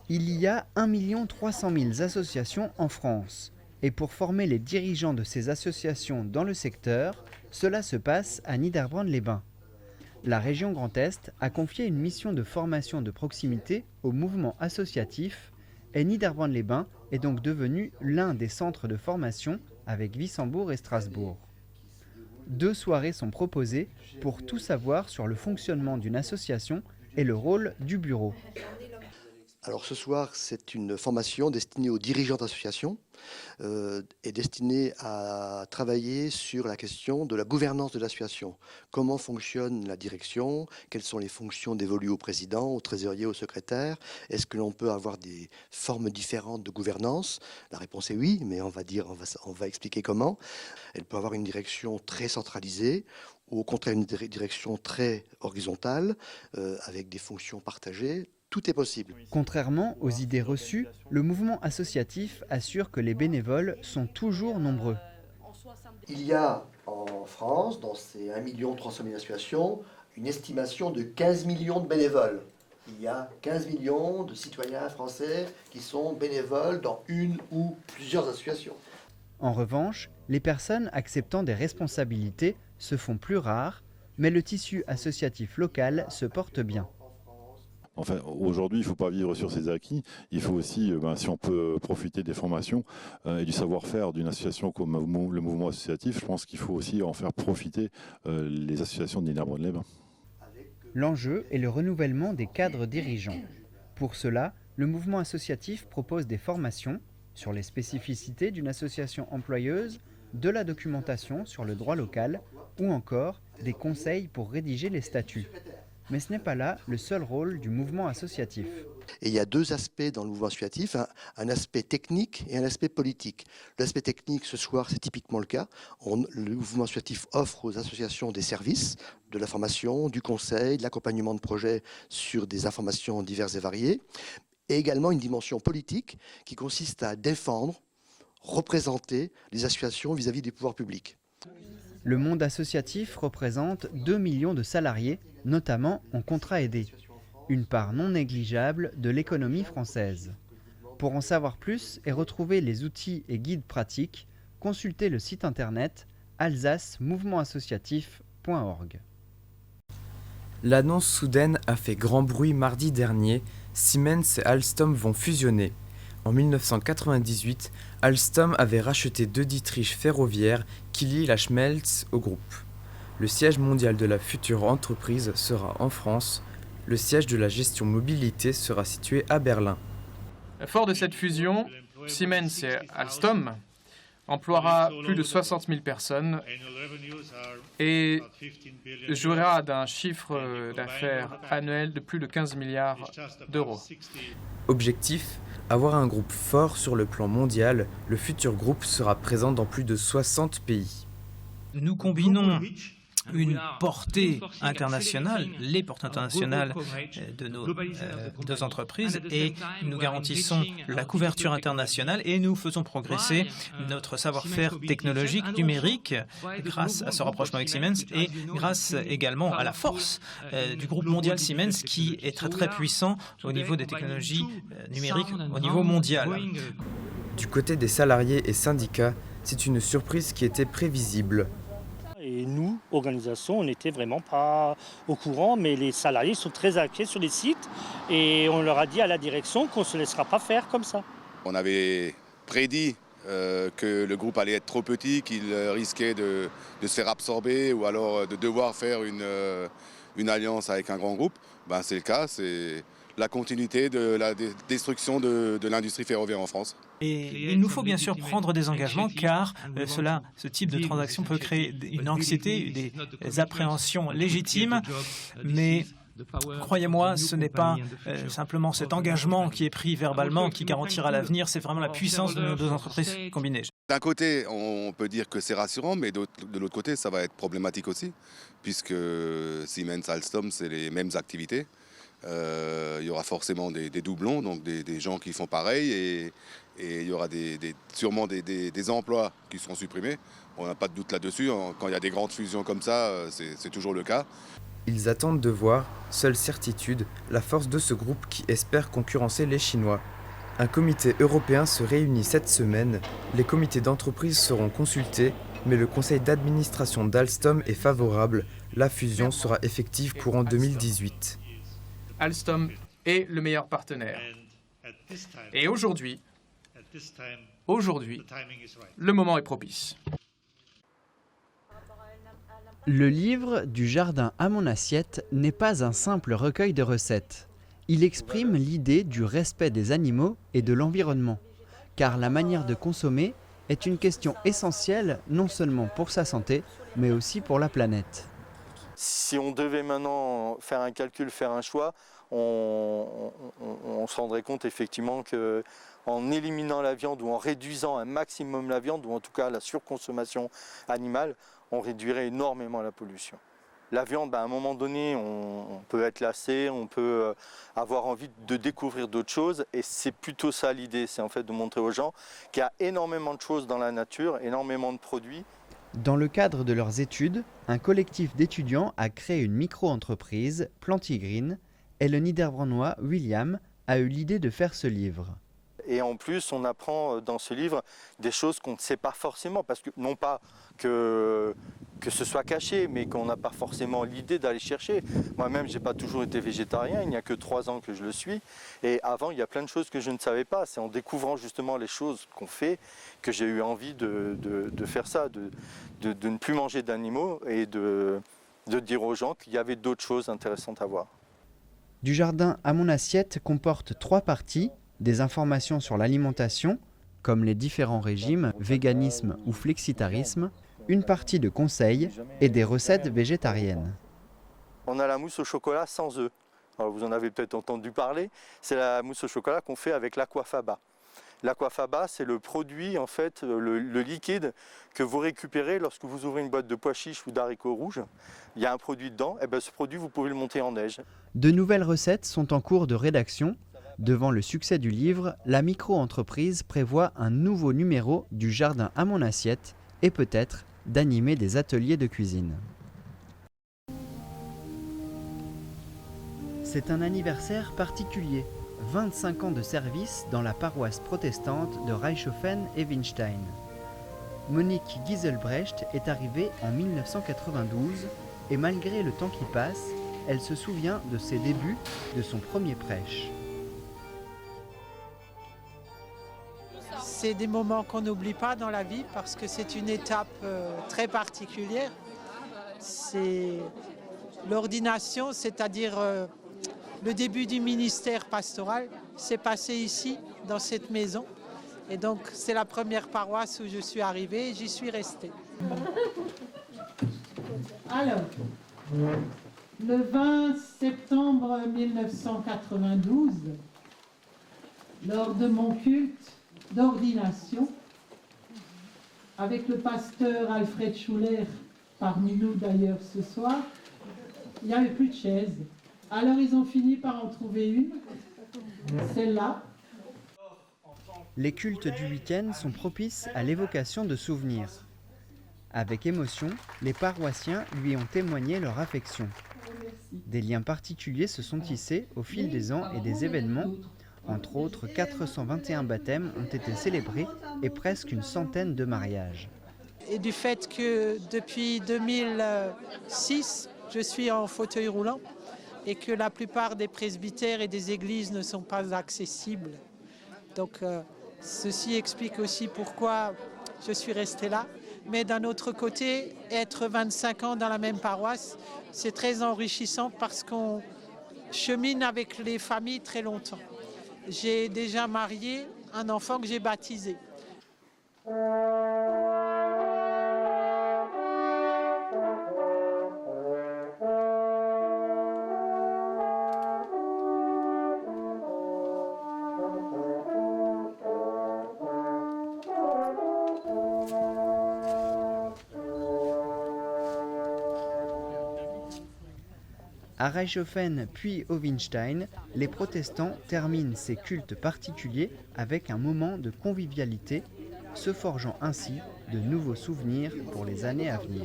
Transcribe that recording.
Il y a 1 300 000 associations en France. Et pour former les dirigeants de ces associations dans le secteur, cela se passe à Niederbrandt-les-Bains. La région Grand Est a confié une mission de formation de proximité au mouvement associatif et Niederbrandt-les-Bains est donc devenu l'un des centres de formation avec Wissembourg et Strasbourg. 2 soirées sont proposées pour tout savoir sur le fonctionnement d'une association et le rôle du bureau. Alors ce soir, c'est une formation destinée aux dirigeants d'associations et destinée à travailler sur la question de la gouvernance de l'association. Comment fonctionne la direction? Quelles sont les fonctions dévolues au président, au trésorier, au secrétaire? Est-ce que l'on peut avoir des formes différentes de gouvernance? La réponse est oui, mais on va expliquer comment. Elle peut avoir une direction très centralisée, ou au contraire une direction très horizontale, avec des fonctions partagées. Tout est possible. Contrairement aux idées reçues, le mouvement associatif assure que les bénévoles sont toujours nombreux. Il y a en France, dans ces 1 300 000 associations, une estimation de 15 millions de bénévoles. Il y a 15 millions de citoyens français qui sont bénévoles dans une ou plusieurs associations. En revanche, les personnes acceptant des responsabilités se font plus rares, mais le tissu associatif local se porte bien. Enfin, aujourd'hui, il ne faut pas vivre sur ses acquis. Il faut aussi, si on peut profiter des formations et du savoir-faire d'une association comme le mouvement associatif, je pense qu'il faut aussi en faire profiter les associations de Niederbrandt-les-Bains. L'enjeu est le renouvellement des cadres dirigeants. Pour cela, le mouvement associatif propose des formations sur les spécificités d'une association employeuse, de la documentation sur le droit local ou encore des conseils pour rédiger les statuts. Mais ce n'est pas là le seul rôle du mouvement associatif. Et il y a 2 aspects dans le mouvement associatif, un aspect technique et un aspect politique. L'aspect technique, ce soir, c'est typiquement le cas. Le mouvement associatif offre aux associations des services, de la formation, du conseil, de l'accompagnement de projets sur des informations diverses et variées, et également une dimension politique qui consiste à défendre, représenter les associations vis-à-vis des pouvoirs publics. Le monde associatif représente 2 millions de salariés, notamment en contrat aidé, une part non négligeable de l'économie française. Pour en savoir plus et retrouver les outils et guides pratiques, consultez le site internet alsace-mouvementassociatif.org. L'annonce soudaine a fait grand bruit mardi dernier, Siemens et Alstom vont fusionner. En 1998, Alstom avait racheté 2 Dietrich ferroviaires qui lient la Schmelz au groupe. Le siège mondial de la future entreprise sera en France. Le siège de la gestion mobilité sera situé à Berlin. Fort de cette fusion, Siemens et Alstom emploiera plus de 60 000 personnes et jouera d'un chiffre d'affaires annuel de plus de 15 milliards d'euros. Objectif, avoir un groupe fort sur le plan mondial. Le futur groupe sera présent dans plus de 60 pays. Nous combinons une portée internationale, les portées internationales de nos 2 entreprises, et nous garantissons la couverture internationale et nous faisons progresser notre savoir-faire technologique numérique grâce à ce rapprochement avec Siemens et grâce également à la force du groupe mondial Siemens qui est très très puissant au niveau des technologies numériques au niveau mondial. Du côté des salariés et syndicats, c'est une surprise qui était prévisible. Et nous, organisation, on n'était vraiment pas au courant, mais les salariés sont très inquiets sur les sites et on leur a dit à la direction qu'on ne se laissera pas faire comme ça. On avait prédit que le groupe allait être trop petit, qu'il risquait de se faire absorber ou alors de devoir faire une alliance avec un grand groupe. C'est le cas, c'est la continuité de la destruction de l'industrie ferroviaire en France. Et il nous faut bien sûr prendre des engagements car ce type de transaction peut créer une anxiété, des appréhensions légitimes, mais croyez-moi, ce n'est pas simplement cet engagement qui est pris verbalement qui garantira l'avenir, c'est vraiment la puissance de nos 2 entreprises combinées. D'un côté, on peut dire que c'est rassurant, mais de l'autre côté, ça va être problématique aussi, puisque Siemens, Alstom, c'est les mêmes activités. Il y aura forcément des doublons, donc des gens qui font pareil, et il y aura sûrement des emplois qui seront supprimés. On n'a pas de doute là-dessus. Quand il y a des grandes fusions comme ça, c'est toujours le cas. Ils attendent de voir, seule certitude, la force de ce groupe qui espère concurrencer les Chinois. Un comité européen se réunit cette semaine, les comités d'entreprise seront consultés, mais le conseil d'administration d'Alstom est favorable, la fusion sera effective courant 2018. Alstom est le meilleur partenaire. Et aujourd'hui, le moment est propice. Le livre Du jardin à mon assiette n'est pas un simple recueil de recettes. Il exprime l'idée du respect des animaux et de l'environnement, car la manière de consommer est une question essentielle non seulement pour sa santé, mais aussi pour la planète. Si on devait maintenant faire un calcul, faire un choix, on se rendrait compte effectivement qu'en éliminant la viande ou en réduisant un maximum la viande, ou en tout cas la surconsommation animale, on réduirait énormément la pollution. La viande, à un moment donné, on peut être lassé, on peut avoir envie de découvrir d'autres choses, et c'est plutôt ça l'idée, c'est en fait de montrer aux gens qu'il y a énormément de choses dans la nature, énormément de produits. Dans le cadre de leurs études, un collectif d'étudiants a créé une micro-entreprise, Plantigreen, et le Niederbrannois William a eu l'idée de faire ce livre. Et en plus, on apprend dans ce livre des choses qu'on ne sait pas forcément, parce que non pas que ce soit caché, mais qu'on n'a pas forcément l'idée d'aller chercher. Moi-même, je n'ai pas toujours été végétarien, il n'y a que 3 ans que je le suis. Et avant, il y a plein de choses que je ne savais pas. C'est en découvrant justement les choses qu'on fait que j'ai eu envie de faire ça, de ne plus manger d'animaux et de dire aux gens qu'il y avait d'autres choses intéressantes à voir. Du jardin à mon assiette comporte 3 parties, des informations sur l'alimentation, comme les différents régimes, véganisme ou flexitarisme, une partie de conseils et des recettes végétariennes. On a la mousse au chocolat sans œufs. Alors vous en avez peut-être entendu parler, c'est la mousse au chocolat qu'on fait avec l'aquafaba. L'aquafaba, c'est le produit, en fait, le liquide que vous récupérez lorsque vous ouvrez une boîte de pois chiches ou d'haricots rouges. Il y a un produit dedans, et bien ce produit, vous pouvez le monter en neige. De nouvelles recettes sont en cours de rédaction. Devant le succès du livre, la micro-entreprise prévoit un nouveau numéro du jardin à mon assiette et peut-être d'animer des ateliers de cuisine. C'est un anniversaire particulier, 25 ans de service dans la paroisse protestante de Reichshofen et Winstein. Monique Gieselbrecht est arrivée en 1992 et malgré le temps qui passe, elle se souvient de ses débuts, de son premier prêche. C'est des moments qu'on n'oublie pas dans la vie parce que c'est une étape très particulière. C'est l'ordination, c'est-à-dire le début du ministère pastoral, s'est passé ici, dans cette maison. Et donc c'est la première paroisse où je suis arrivée et j'y suis restée. Alors, le 20 septembre 1992, lors de mon culte d'ordination, avec le pasteur Alfred Schuller, parmi nous d'ailleurs ce soir, il n'y avait plus de chaises. Alors ils ont fini par en trouver une, celle-là. Les cultes du week-end sont propices à l'évocation de souvenirs. Avec émotion, les paroissiens lui ont témoigné leur affection. Des liens particuliers se sont tissés au fil des ans et des événements. Entre autres, 421 baptêmes ont été célébrés et presque une centaine de mariages. Et du fait que depuis 2006, je suis en fauteuil roulant et que la plupart des presbytères et des églises ne sont pas accessibles. Donc ceci explique aussi pourquoi je suis restée là. Mais d'un autre côté, être 25 ans dans la même paroisse, c'est très enrichissant parce qu'on chemine avec les familles très longtemps. J'ai déjà marié un enfant que j'ai baptisé. À Reichshofen puis au Winstein, les protestants terminent ces cultes particuliers avec un moment de convivialité, se forgeant ainsi de nouveaux souvenirs pour les années à venir.